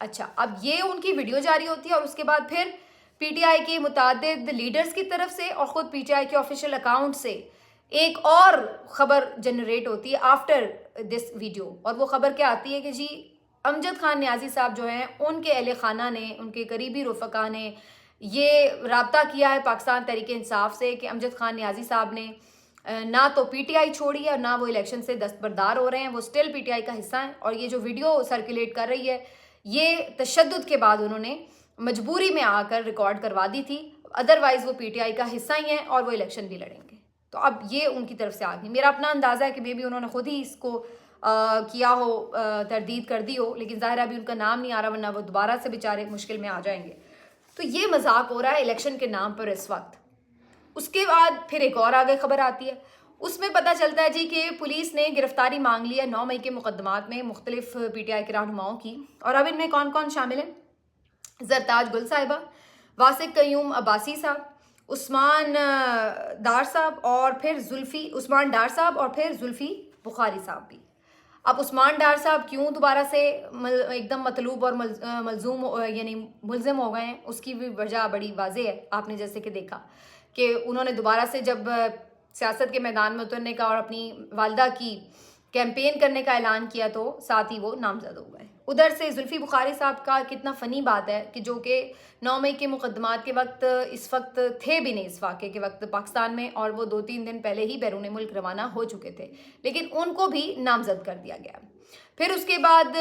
اچھا، اب یہ ان کی ویڈیو جاری ہوتی ہے اور اس کے بعد پھر پی ٹی آئی کے متعدد لیڈرز کی طرف سے اور خود پی ٹی آئی کے آفیشیل اکاؤنٹ سے ایک اور خبر جنریٹ ہوتی ہے آفٹر دس ویڈیو، اور وہ خبر کیا آتی ہے کہ جی امجد خان نیازی صاحب جو ہیں ان کے اہل خانہ نے، ان کے قریبی رفقا نے یہ رابطہ کیا ہے پاکستان تحریک انصاف سے کہ امجد خان نیازی صاحب نے نہ تو پی ٹی آئی چھوڑی ہے اور نہ وہ الیکشن سے دستبردار ہو رہے ہیں، وہ سٹل پی ٹی آئی کا حصہ ہیں، اور یہ جو ویڈیو سرکولیٹ کر رہی ہے یہ تشدد کے بعد انہوں نے مجبوری میں آ کر ریکارڈ کروا دی تھی، ادروائز وہ پی ٹی آئی کا حصہ ہی ہیں اور وہ الیکشن بھی لڑیں گے۔ تو اب یہ ان کی طرف سے آ گئی، میرا اپنا اندازہ ہے کہ مے بی انہوں نے خود ہی اس کو کیا ہو، تردید کر دی ہو، لیکن ظاہر ابھی ان کا نام نہیں آ رہا، ورنہ وہ دوبارہ سے بیچارے مشکل میں آ جائیں گے۔ تو یہ مذاق ہو رہا ہے الیکشن کے نام پر اس وقت۔ اس کے بعد پھر ایک اور آگے خبر آتی ہے، اس میں پتہ چلتا ہے جی کہ پولیس نے گرفتاری مانگ لی ہے 9 مئی کے مقدمات میں مختلف پی ٹی آئی کے رہنماؤں کی، اور اب ان میں کون کون شامل ہیں؟ زرتاج گل صاحبہ، واسق قیوم عباسی صاحب، عثمان ڈار صاحب اور پھر زلفی بخاری صاحب بھی۔ اب عثمان ڈار صاحب کیوں دوبارہ سے ایک دم مطلوب اور ملزم ہو گئے ہیں، اس کی بھی وجہ بڑی واضح ہے، آپ نے جیسے کہ دیکھا کہ انہوں نے دوبارہ سے جب سیاست کے میدان میں اترنے کا اور اپنی والدہ کی کیمپین کرنے کا اعلان کیا تو ساتھ ہی وہ نامزد ہو گئے۔ ادھر سے زلفی بخاری صاحب کا کتنا فنی بات ہے کہ جو کہ 9 مئی کے مقدمات کے وقت اس وقت تھے بھی نہیں، اس واقعے کے وقت پاکستان میں، اور وہ 2-3 دن پہلے ہی بیرون ملک روانہ ہو چکے تھے، لیکن ان کو بھی نامزد کر دیا گیا۔ پھر اس کے بعد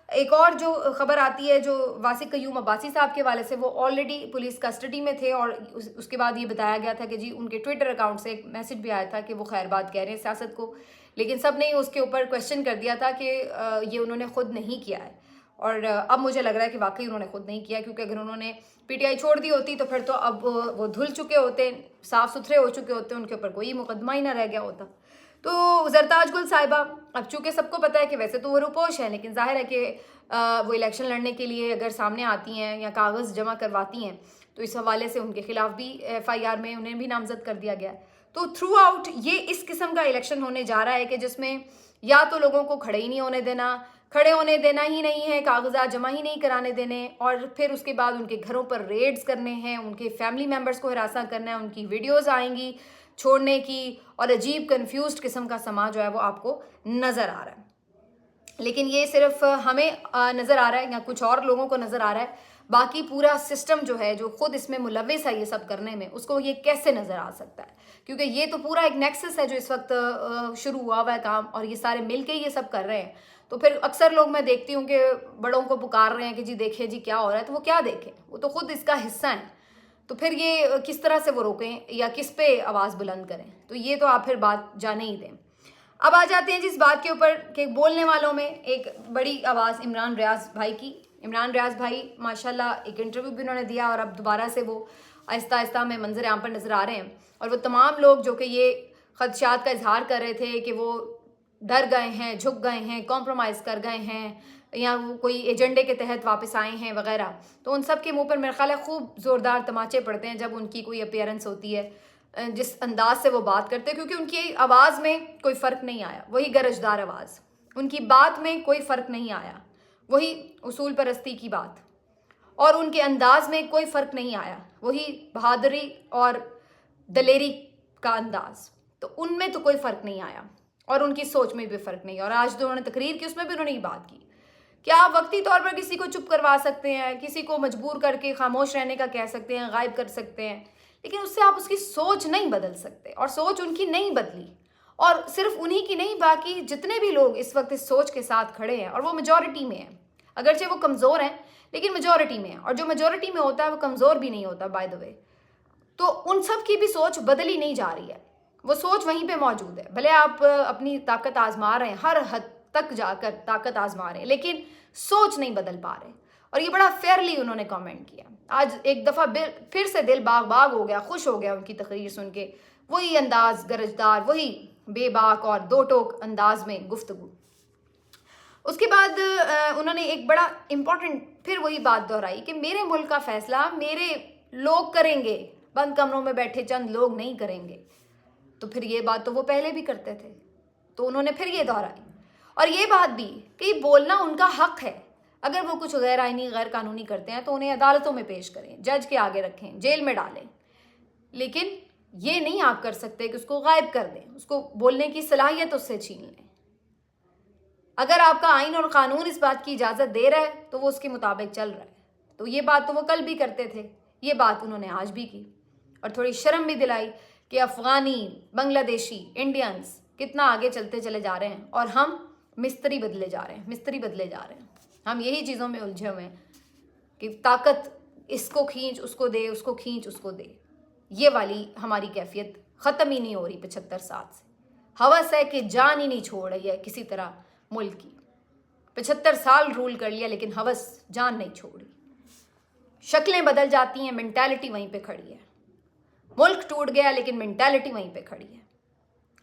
ایک اور جو خبر آتی ہے جو واسق قیوم عباسی صاحب کے حوالے سے، وہ آلریڈی پولیس کسٹڈی میں تھے، اور اس کے بعد یہ بتایا گیا تھا کہ جی ان کے ٹویٹر اکاؤنٹ سے ایک میسج بھی آیا تھا کہ وہ خیر بات کہہ رہے ہیں سیاست کو، لیکن سب نے اس کے اوپر کویشچن کر دیا تھا کہ یہ انہوں نے خود نہیں کیا ہے، اور اب مجھے لگ رہا ہے کہ واقعی انہوں نے خود نہیں کیا، کیونکہ اگر انہوں نے پی ٹی آئی چھوڑ دی ہوتی تو پھر تو اب وہ دھل چکے ہوتے، صاف ستھرے ہو چکے ہوتے، ان کے اوپر کوئی مقدمہ ہی نہ رہ گیا ہوتا۔ تو زرتاج گل صاحبہ، اب چونکہ سب کو پتہ ہے کہ ویسے تو وہ روپوش ہیں، لیکن ظاہر ہے کہ وہ الیکشن لڑنے کے لیے اگر سامنے آتی ہیں یا کاغذ جمع کرواتی ہیں تو اس حوالے سے ان کے خلاف بھی ایف آئی آر میں انہیں بھی نامزد کر دیا گیا۔ تو تھرو آؤٹ یہ اس قسم کا الیکشن ہونے جا رہا ہے کہ جس میں یا تو لوگوں کو کھڑے ہی نہیں ہونے دینا، کھڑے ہونے دینا ہی نہیں ہے، کاغذات جمع ہی نہیں کرانے دینے، اور پھر اس کے بعد ان کے گھروں پر ریڈز کرنے ہیں، ان کے فیملی ممبرز کو ہراساں کرنا ہے، ان کی ویڈیوز آئیں گی چھوڑنے کی، اور عجیب کنفیوزڈ قسم کا سما جو ہے وہ آپ کو نظر آ رہا ہے۔ لیکن یہ صرف ہمیں نظر آ رہا ہے یا کچھ اور لوگوں کو نظر آ رہا ہے، باقی پورا سسٹم جو ہے جو خود اس میں ملوث ہے یہ سب کرنے میں، اس کو یہ کیسے نظر آ سکتا ہے؟ کیونکہ یہ تو پورا ایک نیکسس ہے جو اس وقت شروع ہوا ہوا ہے کام، اور یہ سارے مل کے یہ سب کر رہے ہیں۔ تو پھر اکثر لوگ میں دیکھتی ہوں کہ بڑوں کو پکار رہے ہیں کہ جی دیکھیں جی کیا ہو رہا ہے، تو وہ کیا دیکھیں، وہ تو خود اس کا حصہ ہیں، تو پھر یہ کس طرح سے وہ روکیں یا کس پہ آواز بلند کریں؟ تو یہ تو آپ پھر بات جانے ہی دیں۔ اب آ جاتے ہیں جس بات کے اوپر کہ بولنے والوں میں ایک بڑی آواز عمران ریاض بھائی کی۔ عمران ریاض بھائی ماشاءاللہ ایک انٹرویو بھی انہوں نے دیا، اور اب دوبارہ سے وہ آہستہ آہستہ میں منظر عام پر نظر آ رہے ہیں، اور وہ تمام لوگ جو کہ یہ خدشات کا اظہار کر رہے تھے کہ وہ ڈر گئے ہیں، جھک گئے ہیں، کمپرومائز کر گئے ہیں، یا وہ کوئی ایجنڈے کے تحت واپس آئے ہیں وغیرہ، تو ان سب کے منہ پر میرے خیال ہے خوب زوردار تماچے پڑتے ہیں جب ان کی کوئی اپیئرنس ہوتی ہے، جس انداز سے وہ بات کرتے ہیں، کیونکہ ان کی آواز میں کوئی فرق نہیں آیا، وہی گرجدار آواز، ان کی بات میں کوئی فرق نہیں آیا، وہی اصول پرستی کی بات، اور ان کے انداز میں کوئی فرق نہیں آیا، وہی بہادری اور دلیری کا انداز، تو ان میں تو کوئی فرق نہیں آیا، اور ان کی سوچ میں بھی فرق نہیں، اور آج جو انہوں نے تقریر کی اس میں بھی انہوں نے یہ بات کی کہ آپ وقتی طور پر کسی کو چپ کروا سکتے ہیں، کسی کو مجبور کر کے خاموش رہنے کا کہہ سکتے ہیں، غائب کر سکتے ہیں، لیکن اس سے آپ اس کی سوچ نہیں بدل سکتے، اور سوچ ان کی نہیں بدلی، اور صرف انہی کی نہیں، باقی جتنے بھی لوگ اس وقت اس سوچ کے ساتھ کھڑے ہیں، اور وہ میجورٹی میں ہیں، اگرچہ وہ کمزور ہیں لیکن میجورٹی میں ہیں، اور جو میجورٹی میں ہوتا ہے وہ کمزور بھی نہیں ہوتا بائی دا وے، تو ان سب کی بھی سوچ بدلی نہیں جا رہی ہے، وہ سوچ وہیں پہ موجود ہے، بھلے آپ اپنی طاقت آزما رہے ہیں، ہر حد تک جا کر طاقت آزما رہے ہیں، لیکن سوچ نہیں بدل پا رہے، اور یہ بڑا فیئرلی انہوں نے کامنٹ کیا۔ آج ایک دفعہ پھر سے دل باغ باغ ہو گیا، خوش ہو گیا ان کی تقریر سن کے، وہی انداز گرجدار، وہی بے باک اور دو ٹوک انداز میں گفتگو۔ اس کے بعد انہوں نے ایک بڑا امپورٹنٹ پھر وہی بات دہرائی کہ میرے ملک کا فیصلہ میرے لوگ کریں گے، بند کمروں میں بیٹھے چند لوگ نہیں کریں گے۔ تو پھر یہ بات تو وہ پہلے بھی کرتے تھے، تو انہوں نے پھر یہ دہرائی، اور یہ بات بھی کہ بولنا ان کا حق ہے، اگر وہ کچھ غیر آئینی غیر قانونی کرتے ہیں تو انہیں عدالتوں میں پیش کریں, جج کے آگے رکھیں, جیل میں ڈالیں, لیکن یہ نہیں آپ کر سکتے کہ اس کو غائب کر دیں, اس کو بولنے کی صلاحیت اس سے چھین لیں. اگر آپ کا آئین اور قانون اس بات کی اجازت دے رہا ہے تو وہ اس کے مطابق چل رہا ہے. تو یہ بات تو وہ کل بھی کرتے تھے, یہ بات انہوں نے آج بھی کی, اور تھوڑی شرم بھی دلائی کہ افغانی, بنگلہ دیشی, انڈینز کتنا آگے چلتے چلے جا رہے ہیں اور ہم مستری بدلے جا رہے ہیں. ہم یہی چیزوں میں الجھے ہوئے ہیں کہ طاقت اس کو کھینچ, اس کو دے, اس کو کھینچ, اس کو دے. یہ والی ہماری کیفیت ختم ہی نہیں ہو رہی 75 سال سے. ہوس ہے کہ جان ہی نہیں چھوڑ رہی ہے کسی طرح ملک کی. 75 سال رول کر لیا لیکن ہوس جان نہیں چھوڑ رہی. شکلیں بدل جاتی ہیں, مینٹالٹی وہیں پہ کھڑی ہے. ملک ٹوٹ گیا لیکن مینٹالٹی وہیں پہ کھڑی ہے.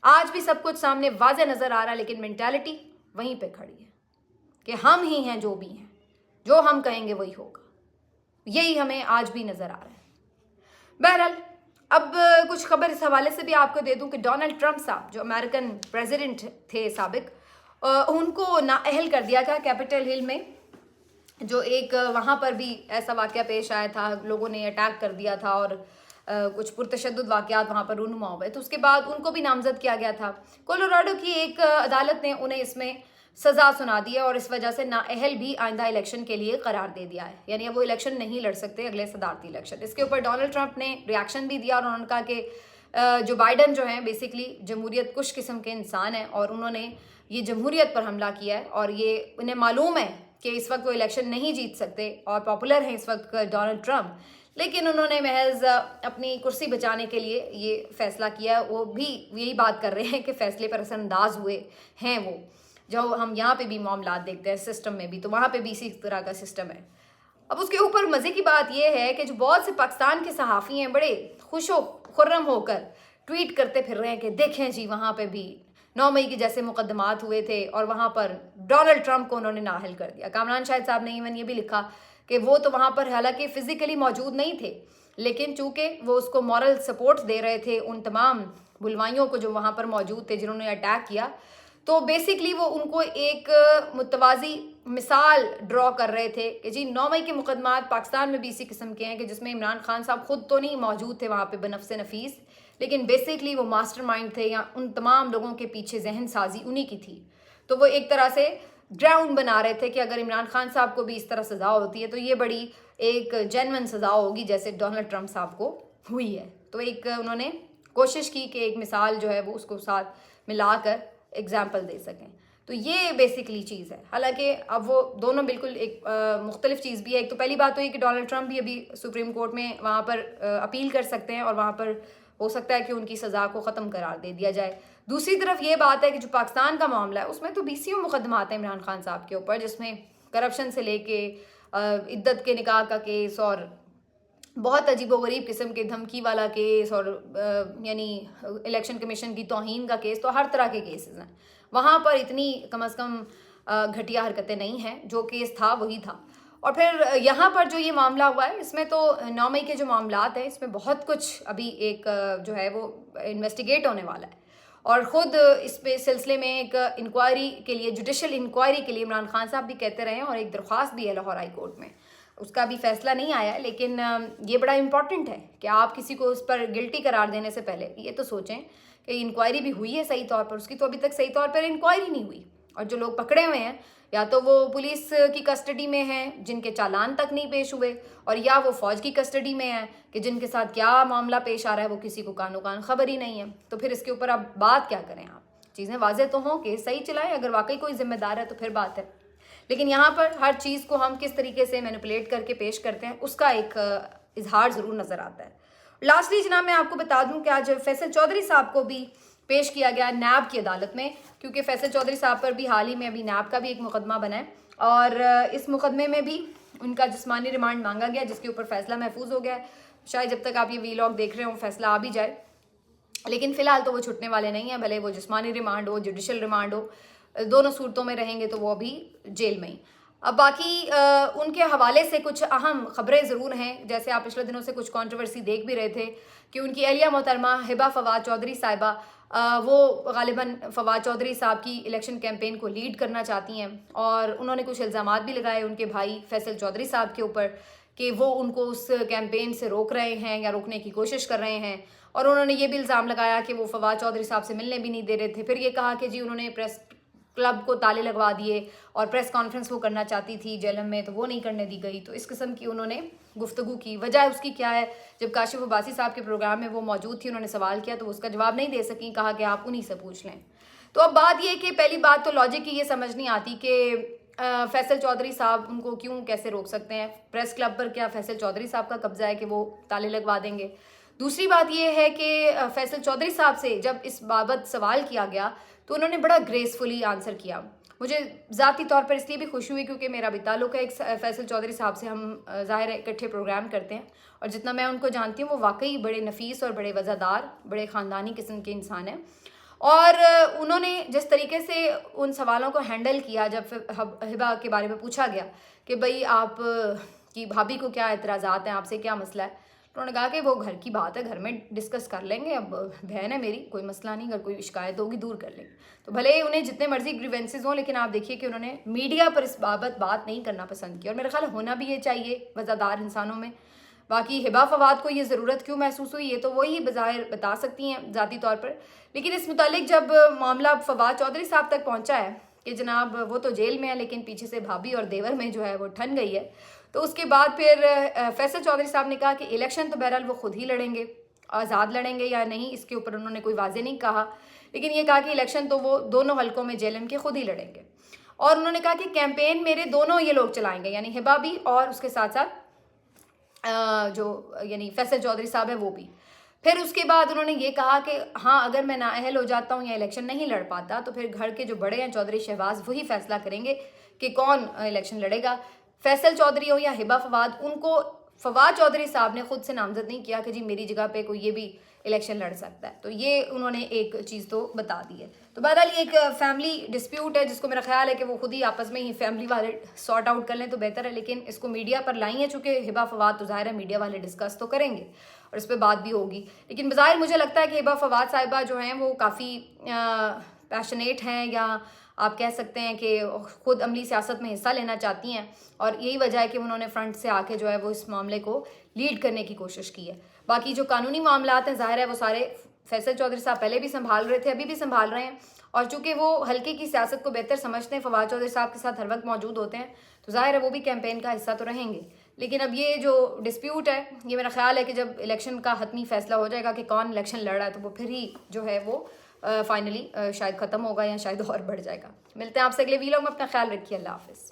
آج بھی سب کچھ سامنے واضح نظر آ رہا ہے لیکن مینٹالٹی وہیں پہ کھڑی ہے کہ ہم ہی ہیں جو بھی ہیں, جو ہم کہیں گے وہی ہوگا. یہی ہمیں آج بھی نظر آ رہا ہے. بہرحال اب کچھ خبر اس حوالے سے بھی آپ کو دے دوں کہ ڈونلڈ ٹرمپ صاحب جو امریکن پریزیڈنٹ تھے سابق, ان کو نااہل کر دیا گیا کیپٹل ہل میں, جو ایک وہاں پر بھی ایسا واقعہ پیش آیا تھا, لوگوں نے اٹیک کر دیا تھا اور کچھ پرتشدد واقعات وہاں پر رونما ہوئے. تو اس کے بعد ان کو بھی نامزد کیا گیا تھا. کولوراڈو کی ایک عدالت نے انہیں اس میں سزا سنا دی ہے اور اس وجہ سے نااہل بھی آئندہ الیکشن کے لیے قرار دے دیا ہے, یعنی اب وہ الیکشن نہیں لڑ سکتے, اگلے صدارتی الیکشن. اس کے اوپر ڈونلڈ ٹرمپ نے ریاکشن بھی دیا اور انہوں نے کہا کہ جو بائیڈن جو ہیں بیسکلی جمہوریت کش قسم کے انسان ہیں اور انہوں نے یہ جمہوریت پر حملہ کیا ہے, اور یہ انہیں معلوم ہے کہ اس وقت وہ الیکشن نہیں جیت سکتے اور پاپولر ہیں اس وقت ڈونلڈ ٹرمپ, لیکن انہوں نے محض اپنی کرسی بچانے کے لیے یہ فیصلہ کیا. وہ بھی یہی بات کر رہے ہیں کہ فیصلے پر اثر انداز ہوئے ہیں وہ, جو ہم یہاں پہ بھی معاملات دیکھتے ہیں سسٹم میں بھی, تو وہاں پہ بھی اسی طرح کا سسٹم ہے. اب اس کے اوپر مزے کی بات یہ ہے کہ جو بہت سے پاکستان کے صحافی ہیں بڑے خوش و خرم ہو کر ٹویٹ کرتے پھر رہے ہیں کہ دیکھیں جی وہاں پہ بھی 9 مئی کے جیسے مقدمات ہوئے تھے اور وہاں پر ڈونلڈ ٹرمپ کو انہوں نے نااہل کر دیا. کامران شاہد صاحب نے ایون یہ بھی لکھا کہ وہ تو وہاں پر حالانکہ فزیکلی موجود نہیں تھے, لیکن چونکہ وہ اس کو مورل سپورٹ دے رہے تھے ان تمام بلوائیوں کو جو وہاں پر موجود تھے جنہوں نے اٹیک کیا, تو بیسکلی وہ ان کو ایک متوازی مثال ڈرا کر رہے تھے کہ جی 9 مئی کے مقدمات پاکستان میں بھی اسی قسم کے ہیں کہ جس میں عمران خان صاحب خود تو نہیں موجود تھے وہاں پہ بنفس نفیس, لیکن بیسکلی وہ ماسٹر مائنڈ تھے یا ان تمام لوگوں کے پیچھے ذہن سازی انہی کی تھی. تو وہ ایک طرح سے گراؤنڈ بنا رہے تھے کہ اگر عمران خان صاحب کو بھی اس طرح سزا ہوتی ہے تو یہ بڑی ایک جینون سزا ہوگی جیسے ڈونلڈ ٹرمپ صاحب کو ہوئی ہے. تو ایک انہوں نے کوشش کی کہ ایک مثال جو ہے وہ اس کو ساتھ ملا کر ایگزامپل دے سکیں. تو یہ بیسکلی چیز ہے. حالانکہ اب وہ دونوں بالکل ایک مختلف چیز بھی ہے. ایک تو پہلی بات تو یہ کہ ڈونلڈ ٹرمپ بھی ابھی سپریم کورٹ میں وہاں پر اپیل کر سکتے ہیں اور وہاں پر ہو سکتا ہے کہ ان کی سزا کو ختم قرار دے دیا جائے. دوسری طرف یہ بات ہے کہ جو پاکستان کا معاملہ ہے اس میں تو 20 مقدمات ہیں عمران خان صاحب کے اوپر, جس میں کرپشن سے لے کے عدت کے نکاح کا کیس اور بہت عجیب و غریب قسم کے دھمکی والا کیس اور یعنی الیکشن کمیشن کی توہین کا کیس, تو ہر طرح کے کیسز ہیں وہاں پر. اتنی کم از کم گھٹیا حرکتیں نہیں ہیں, جو کیس تھا وہی تھا. اور پھر یہاں پر جو یہ معاملہ ہوا ہے اس میں تو 9 مئی کے جو معاملات ہیں اس میں بہت کچھ ابھی ایک جو ہے وہ انویسٹیگیٹ ہونے والا ہے, اور خود اس پہ سلسلے میں ایک انکوائری کے لیے جوڈیشل انکوائری کے لیے عمران خان صاحب بھی کہتے رہے ہیں, اور ایک درخواست بھی ہے لاہور ہائی کورٹ میں. اس کا بھی فیصلہ نہیں آیا ہے, لیکن یہ بڑا امپورٹنٹ ہے کہ آپ کسی کو اس پر گلٹی قرار دینے سے پہلے یہ تو سوچیں کہ انکوائری بھی ہوئی ہے صحیح طور پر, اس کی تو ابھی تک صحیح طور پر انکوائری نہیں ہوئی. اور جو لوگ پکڑے ہوئے ہیں یا تو وہ پولیس کی کسٹڈی میں ہیں جن کے چالان تک نہیں پیش ہوئے, اور یا وہ فوج کی کسٹڈی میں ہیں کہ جن کے ساتھ کیا معاملہ پیش آ رہا ہے وہ کسی کو کانو کان خبر ہی نہیں ہے. تو پھر اس کے اوپر آپ بات کیا کریں, آپ چیزیں واضح تو ہوں کہ صحیح چلائیں, اگر واقعی کوئی ذمہ دار ہے تو پھر بات ہے. لیکن یہاں پر ہر چیز کو ہم کس طریقے سے مینیپولیٹ کر کے پیش کرتے ہیں اس کا ایک اظہار ضرور نظر آتا ہے. لاسٹلی جناب میں آپ کو بتا دوں کہ آج فیصل چودھری صاحب کو بھی پیش کیا گیا نیب کی عدالت میں, کیونکہ فیصل چودھری صاحب پر بھی حال ہی میں ابھی نیب کا بھی ایک مقدمہ بنا ہے, اور اس مقدمے میں بھی ان کا جسمانی ریمانڈ مانگا گیا جس کے اوپر فیصلہ محفوظ ہو گیا ہے. شاید جب تک آپ یہ وی لاگ دیکھ رہے ہوں فیصلہ آ بھی جائے, لیکن فی الحال تو وہ چھٹنے والے نہیں ہیں, بھلے وہ جسمانی ریمانڈ ہو جوڈیشل ریمانڈ ہو, دونوں صورتوں میں رہیں گے تو وہ ابھی جیل میں ہی. اب باقی ان کے حوالے سے کچھ اہم خبریں ضرور ہیں, جیسے آپ پچھلے دنوں سے کچھ کنٹروورسی دیکھ بھی رہے تھے کہ ان کی اہلیہ محترمہ ہبہ فواد چودھری صاحبہ وہ غالباً فواد چودھری صاحب کی الیکشن کیمپین کو لیڈ کرنا چاہتی ہیں، اور انہوں نے کچھ الزامات بھی لگائے ان کے بھائی فیصل چودھری صاحب کے اوپر کہ وہ ان کو اس کیمپین سے روک رہے ہیں یا روکنے کی کوشش کر رہے ہیں، اور انہوں نے یہ بھی الزام لگایا کہ وہ فواد چودھری صاحب سے ملنے بھی نہیں دے رہے تھے۔ پھر یہ کہا کہ جی انہوں نے پریس کلب کو تالے لگوا دیے، اور پریس کانفرنس وہ کرنا چاہتی تھی جیلم میں تو وہ نہیں کرنے دی گئی۔ تو اس قسم کی انہوں نے گفتگو کی۔ وجہ اس کی کیا ہے؟ جب کاشف عباسی صاحب کے پروگرام میں وہ موجود تھی، انہوں نے سوال کیا تو وہ اس کا جواب نہیں دے سکیں، کہا کہ آپ انہی سے پوچھ لیں۔ تو اب بات یہ کہ پہلی بات تو لاجک کی یہ سمجھ نہیں آتی کہ فیصل چودھری صاحب ان کو کیوں کیسے روک سکتے ہیں؟ پریس کلب پر کیا فیصل چودھری صاحب کا قبضہ ہے کہ وہ تالے لگوا دیں گے؟ دوسری بات یہ ہے کہ فیصل چودھری صاحب سے جب اس بابت سوال کیا گیا تو انہوں نے بڑا گریسفلی آنسر کیا۔ مجھے ذاتی طور پر اس لیے بھی خوشی ہوئی کیونکہ میرا بھی تعلق ہے ایک فیصل چودھری صاحب سے، ہم ظاہر ہے اکٹھے پروگرام کرتے ہیں، اور جتنا میں ان کو جانتی ہوں وہ واقعی بڑے نفیس اور بڑے وزادار، بڑے خاندانی قسم کے انسان ہیں۔ اور انہوں نے جس طریقے سے ان سوالوں کو ہینڈل کیا، جب ہبا کے بارے میں پوچھا گیا کہ بھئی آپ کی بھابھی کو کیا اعتراضات ہیں، آپ سے کیا مسئلہ ہے، انہوں نے کہا کہ وہ گھر کی بات ہے، گھر میں ڈسکس کر لیں گے، اب بہن ہے میری، کوئی مسئلہ نہیں، اگر کوئی شکایت ہوگی دور کر لیں گے۔ تو بھلے انہیں جتنے مرضی گریونسز ہوں، لیکن آپ دیکھیے کہ انہوں نے میڈیا پر اس بابت بات نہیں کرنا پسند کیا، اور میرا خیال ہونا بھی یہ چاہیے وزادار انسانوں میں۔ باقی ہبا فواد کو یہ ضرورت کیوں محسوس ہوئی یہ تو وہی بظاہر بتا سکتی ہیں ذاتی طور پر، لیکن اس متعلق جب معاملہ فواد چودھری صاحب تک پہنچا ہے کہ جناب وہ تو جیل میں ہے لیکن پیچھے سے بھابھی اور دیور میں جو ہے وہ ٹھن گئی ہے، تو اس کے بعد پھر فیصل چودھری صاحب نے کہا کہ الیکشن تو بہرحال وہ خود ہی لڑیں گے، آزاد لڑیں گے یا نہیں اس کے اوپر انہوں نے کوئی واضح نہیں کہا، لیکن یہ کہا کہ الیکشن تو وہ دونوں حلقوں میں جیلم کے خود ہی لڑیں گے، اور انہوں نے کہا کہ کیمپین میرے دونوں یہ لوگ چلائیں گے، یعنی ہبا بھی اور اس کے ساتھ ساتھ جو یعنی فیصل چودھری صاحب ہے وہ بھی۔ پھر اس کے بعد انہوں نے یہ کہا کہ ہاں اگر میں نااہل ہو جاتا ہوں یا الیکشن نہیں لڑ پاتا تو پھر گھر کے جو بڑے ہیں چودھری شہباز وہی فیصلہ کریں گے کہ کون الیکشن لڑے گا، فیصل چودھری ہو یا ہبا فواد۔ ان کو فواد چودھری صاحب نے خود سے نامزد نہیں کیا کہ جی میری جگہ پہ کوئی یہ بھی الیکشن لڑ سکتا ہے، تو یہ انہوں نے ایک چیز تو بتا دی ہے۔ تو بہرحال یہ ایک فیملی ڈسپیوٹ ہے جس کو میرا خیال ہے کہ وہ خود ہی آپس میں ہی فیملی والے سارٹ آؤٹ کر لیں تو بہتر ہے، لیکن اس کو میڈیا پر لائی ہیں چونکہ ہبا فواد، تو ظاہر ہے میڈیا والے ڈسکس تو کریں گے اور اس پہ بات بھی ہوگی، لیکن بظاہر مجھے لگتا ہے کہ ہبا فواد صاحبہ جو ہیں وہ کافی پیشنیٹ ہیں، یا آپ کہہ سکتے ہیں کہ خود عملی سیاست میں حصہ لینا چاہتی ہیں، اور یہی وجہ ہے کہ انہوں نے فرنٹ سے آ کے جو ہے وہ اس معاملے کو لیڈ کرنے کی کوشش کی ہے۔ باقی جو قانونی معاملات ہیں ظاہر ہے وہ سارے فیصل چودھری صاحب پہلے بھی سنبھال رہے تھے، ابھی بھی سنبھال رہے ہیں، اور چونکہ وہ حلقے کی سیاست کو بہتر سمجھتے ہیں، فواد چودھری صاحب کے ساتھ ہر وقت موجود ہوتے ہیں، تو ظاہر ہے وہ بھی کیمپین کا حصہ تو رہیں گے۔ لیکن اب یہ جو ڈسپیوٹ ہے یہ میرا خیال ہے کہ جب الیکشن کا حتمی فیصلہ ہو جائے گا کہ کون الیکشن لڑ رہا ہے تو وہ پھر ہی جو ہے وہ فائنلی شاید ختم ہوگا یا شاید اور بڑھ جائے گا۔ ملتے ہیں آپ سے اگلے ویلاگ میں، اپنا خیال رکھیے، اللہ حافظ۔